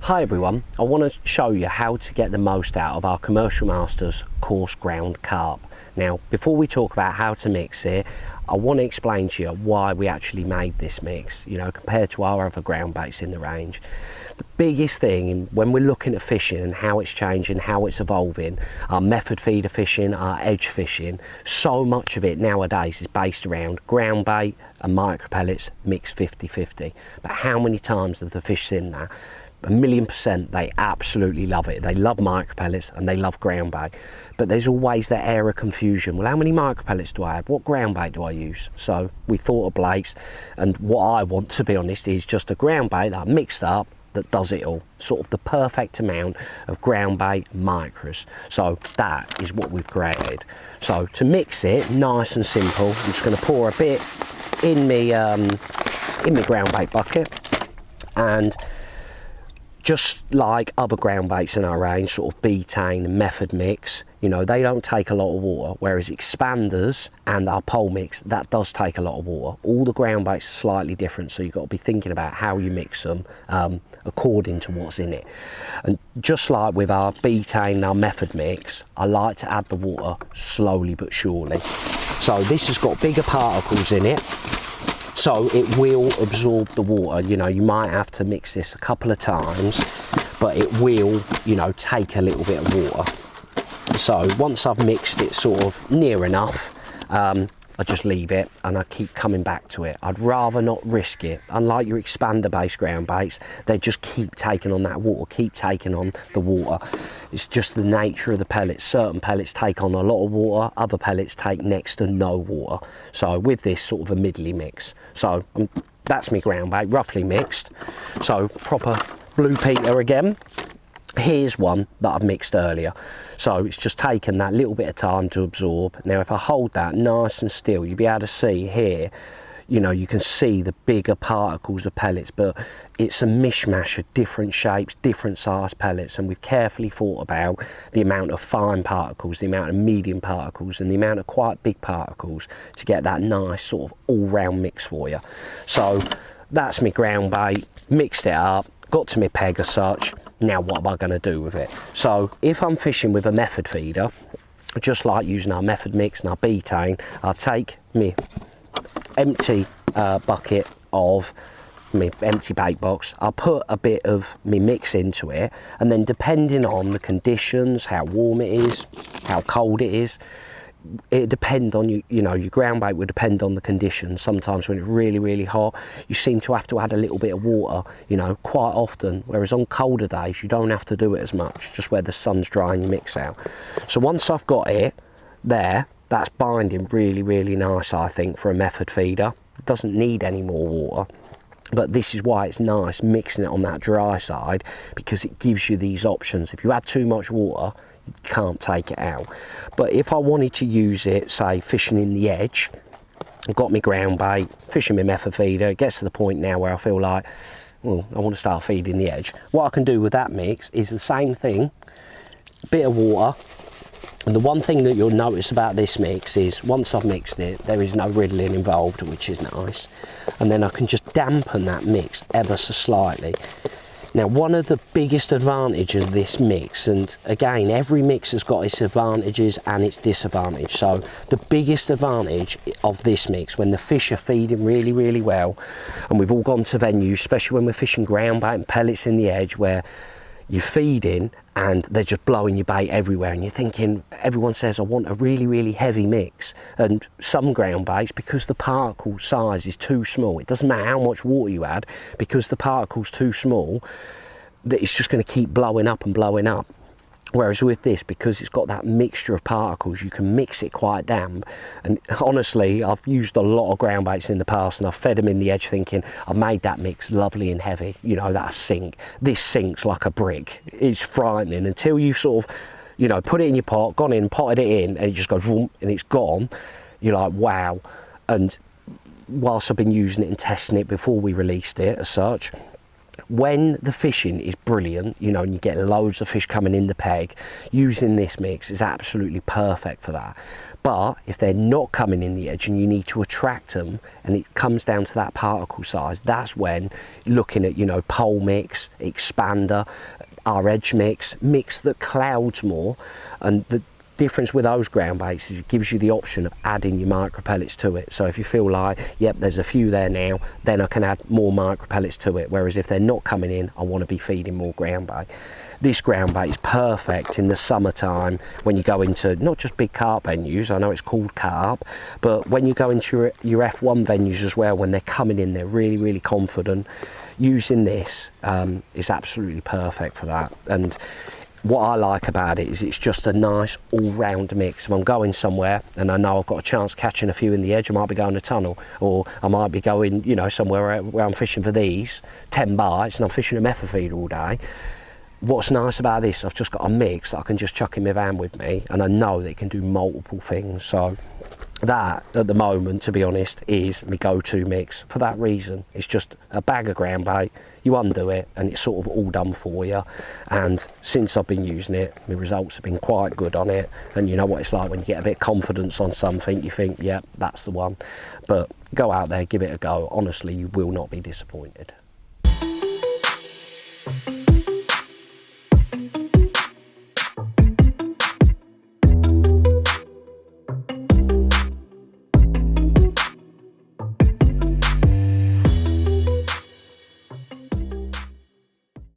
Hi everyone, I want to show you how to get the most out of our Commercial Masters coarse ground carp. Now before we talk about how to mix it, I want to explain to you why we actually made this mix, you know, compared to our other ground baits in the range. The biggest thing when we're looking at fishing and how it's changing, how it's evolving, our method feeder fishing, our edge fishing, so much of it nowadays is based around ground bait and micro pellets mixed 50-50. But how many times have the fish seen that? 1,000,000% they absolutely love it. They love micro pellets and they love ground bait, but there's always that air of confusion. Well, how many micro pellets do I have? What ground bait do I use? So we thought of Blakes, and what I want, to be honest, is just a ground bait that I mixed up that does it all, sort of the perfect amount of ground bait micros. So that is what we've created. So to mix it nice and simple, I'm just going to pour a bit in my ground bait bucket, and just like other ground baits in our range, sort of betaine method mix, you know, they don't take a lot of water, whereas expanders and our pole mix, that does take a lot of water. All the ground baits are slightly different, so you've got to be thinking about how you mix them according to what's in it. And just like with our betaine and our method mix, I like to add the water slowly but surely. So this has got bigger particles in it, so it will absorb the water. You know, you might have to mix this a couple of times, but it will, you know, take a little bit of water. So once I've mixed it sort of near enough, I just leave it and I keep coming back to it. I'd rather not risk it. Unlike your expander based ground baits, they just keep taking on that water, keep taking on the water. It's just the nature of the pellets. Certain pellets take on a lot of water, other pellets take next to no water. So with this, sort of a middly mix. So that's my ground bait, roughly mixed. So proper Blue Peter again. Here's one that I've mixed earlier. So it's just taken that little bit of time to absorb. Now if I hold that nice and still, you'll be able to see here, you know, you can see the bigger particles of pellets, but it's a mishmash of different shapes, different size pellets, and we've carefully thought about the amount of fine particles, the amount of medium particles, and the amount of quite big particles to get that nice sort of all-round mix for you. So that's my ground bait, mixed it up, got to my peg as such. Now what am I going to do with it? So if I'm fishing with a method feeder, just like using our method mix and our betaine, I'll take my empty bucket of my empty bait box, I'll put a bit of my mix into it, and then depending on the conditions, how warm it is, how cold it is, it depends on you, you know, your ground bait would depend on the conditions. Sometimes when it's really, really hot, you seem to have to add a little bit of water, you know, quite often, whereas on colder days, you don't have to do it as much, just where the sun's drying your mix out. So once I've got it there, that's binding really, really nice, I think, for a method feeder. It doesn't need any more water. But this is why it's nice mixing it on that dry side, because it gives you these options. If you add too much water, you can't take it out. But if I wanted to use it, say fishing in the edge, I've got my ground bait, fishing my method feeder, it gets to the point now where I feel like, well, I want to start feeding the edge. What I can do with that mix is the same thing, a bit of water. And the one thing that you'll notice about this mix is once I've mixed it, there is no riddling involved, which is nice. And then I can just dampen that mix ever so slightly. Now, one of the biggest advantages of this mix, and again, every mix has got its advantages and its disadvantage. So the biggest advantage of this mix, when the fish are feeding really, really well, and we've all gone to venues, especially when we're fishing ground bait and pellets in the edge, where you're feeding and they're just blowing your bait everywhere, and you're thinking, everyone says I want a really, really heavy mix, and some ground baits, because the particle size is too small, it doesn't matter how much water you add, because the particle's too small, that it's just going to keep blowing up and blowing up. Whereas with this, because it's got that mixture of particles, you can mix it quite damp. And honestly, I've used a lot of ground baits in the past, and I've fed them in the edge thinking, I've made that mix lovely and heavy, you know, that sink. This sinks like a brick. It's frightening until you sort of, you know, put it in your pot, gone in, potted it in, and it just goes boom, and it's gone. You're like, wow. And whilst I've been using it and testing it before we released it as such, When the fishing is brilliant, you know, and you get loads of fish coming in the peg, using this mix is absolutely perfect for that. But if they're not coming in the edge and you need to attract them, and it comes down to that particle size, that's when looking at, you know, pole mix, expander, our edge mix that clouds more. And the difference with those ground baits is it gives you the option of adding your micro pellets to it. So if you feel like, yep, there's a few there now, then I can add more micro pellets to it. Whereas if they're not coming in, I want to be feeding more ground bait. This ground bait is perfect in the summertime when you go into not just big carp venues, I know it's called carp, but when you go into your F1 venues as well, when they're coming in, they're really, really confident. Using this is absolutely perfect for that. And what I like about it is it's just a nice all-round mix. If I'm going somewhere and I know I've got a chance catching a few in the edge, I might be going a tunnel, or I might be going, you know, somewhere where I'm fishing for these 10 bites and I'm fishing a method feed all day. What's nice about this, I've just got a mix that I can just chuck in my van with me, and I know that it can do multiple things. So that, at the moment, to be honest, is my go-to mix for that reason. It's just a bag of ground bait, you undo it, and it's sort of all done for you. And since I've been using it, my results have been quite good on it. And you know what it's like when you get a bit of confidence on something, you think, yeah, that's the one. But go out there, give it a go. Honestly, you will not be disappointed.